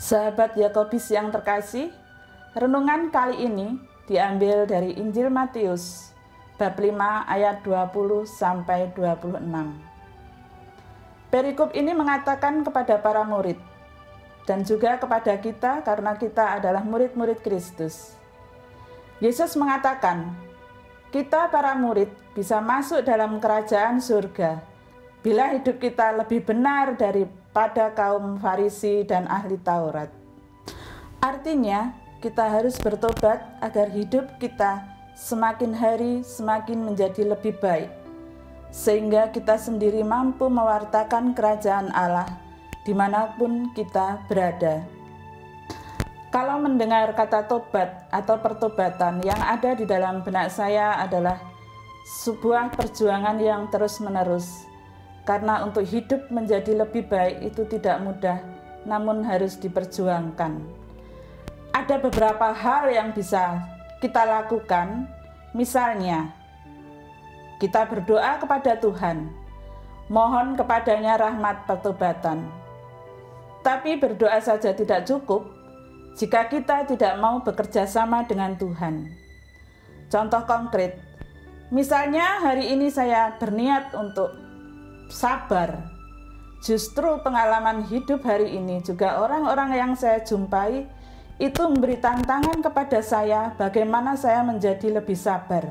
Sahabat Yakobus yang terkasih, renungan kali ini diambil dari Injil Matius bab 5 ayat 20 sampai 26. Perikop ini mengatakan kepada para murid dan juga kepada kita karena kita adalah murid-murid Kristus. Yesus mengatakan, kita para murid bisa masuk dalam kerajaan surga bila hidup kita lebih benar daripada kaum Farisi dan ahli Taurat. Artinya, kita harus bertobat agar hidup kita semakin hari semakin menjadi lebih baik, sehingga kita sendiri mampu mewartakan kerajaan Allah dimanapun kita berada. Kalau mendengar kata tobat atau pertobatan, yang ada di dalam benak saya adalah sebuah perjuangan yang terus-menerus. Karena untuk hidup menjadi lebih baik itu tidak mudah, namun harus diperjuangkan. Ada beberapa hal yang bisa kita lakukan, misalnya kita berdoa kepada Tuhan, mohon kepadanya rahmat pertobatan. Tapi berdoa saja tidak cukup jika kita tidak mau bekerja sama dengan Tuhan. Contoh konkret, misalnya hari ini saya berniat untuk sabar. Justru pengalaman hidup hari ini juga orang-orang yang saya jumpai itu memberi tantangan kepada saya bagaimana saya menjadi lebih sabar.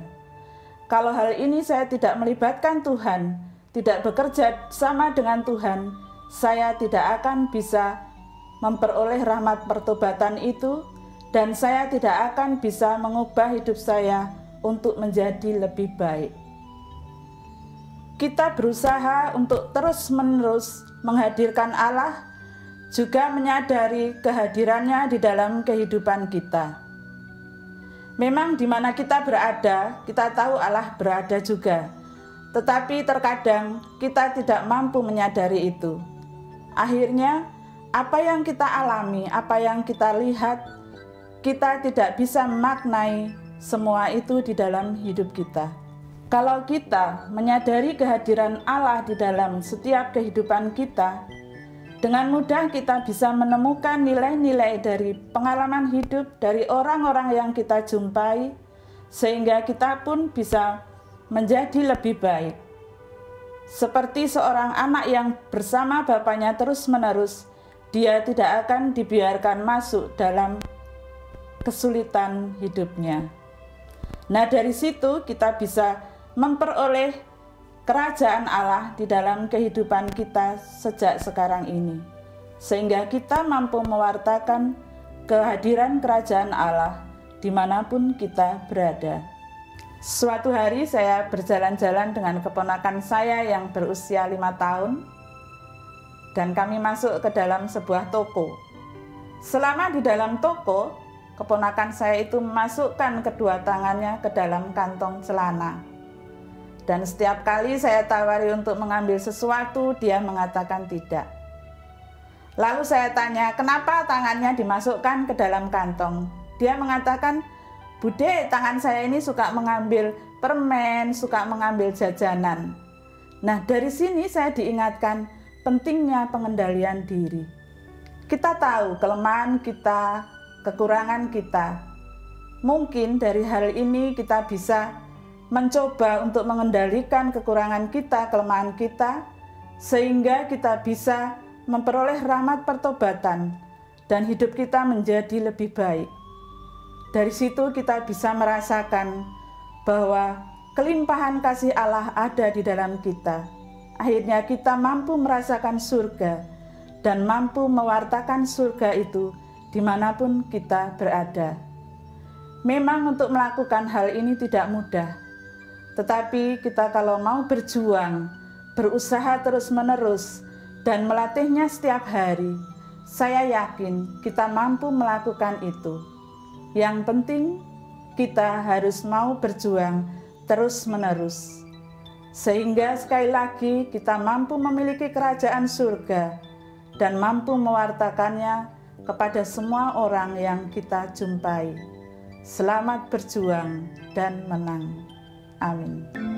Kalau hal ini saya tidak melibatkan Tuhan, tidak bekerja sama dengan Tuhan, saya tidak akan bisa memperoleh rahmat pertobatan itu, dan saya tidak akan bisa mengubah hidup saya untuk menjadi lebih baik. Kita berusaha untuk terus-menerus menghadirkan Allah, juga menyadari kehadirannya di dalam kehidupan kita. Memang di mana kita berada, kita tahu Allah berada juga. Tetapi terkadang kita tidak mampu menyadari itu. Akhirnya, apa yang kita alami, apa yang kita lihat, kita tidak bisa memaknai semua itu di dalam hidup kita. Kalau kita menyadari kehadiran Allah di dalam setiap kehidupan kita, dengan mudah kita bisa menemukan nilai-nilai dari pengalaman hidup dari orang-orang yang kita jumpai, sehingga kita pun bisa menjadi lebih baik. Seperti seorang anak yang bersama bapaknya terus-menerus, dia tidak akan dibiarkan masuk dalam kesulitan hidupnya. Nah, dari situ kita bisa memperoleh kerajaan Allah di dalam kehidupan kita sejak sekarang ini, sehingga kita mampu mewartakan kehadiran kerajaan Allah dimanapun kita berada. Suatu hari saya berjalan-jalan dengan keponakan saya yang berusia 5 tahun, dan kami masuk ke dalam sebuah toko. Selama di dalam toko, keponakan saya itu memasukkan kedua tangannya ke dalam kantong celana. Dan setiap kali saya tawari untuk mengambil sesuatu, dia mengatakan tidak. Lalu saya tanya, kenapa tangannya dimasukkan ke dalam kantong? Dia mengatakan, Bude, tangan saya ini suka mengambil permen, suka mengambil jajanan. Nah, dari sini saya diingatkan pentingnya pengendalian diri. Kita tahu kelemahan kita, kekurangan kita. Mungkin dari hal ini kita bisa mencoba untuk mengendalikan kekurangan kita, kelemahan kita, sehingga kita bisa memperoleh rahmat pertobatan dan hidup kita menjadi lebih baik. Dari situ kita bisa merasakan bahwa kelimpahan kasih Allah ada di dalam kita. Akhirnya kita mampu merasakan surga dan mampu mewartakan surga itu dimanapun kita berada. Memang untuk melakukan hal ini tidak mudah. Tetapi kita kalau mau berjuang, berusaha terus-menerus, dan melatihnya setiap hari, saya yakin kita mampu melakukan itu. Yang penting, kita harus mau berjuang terus-menerus. Sehingga sekali lagi kita mampu memiliki kerajaan surga, dan mampu mewartakannya kepada semua orang yang kita jumpai. Selamat berjuang dan menang. Amin.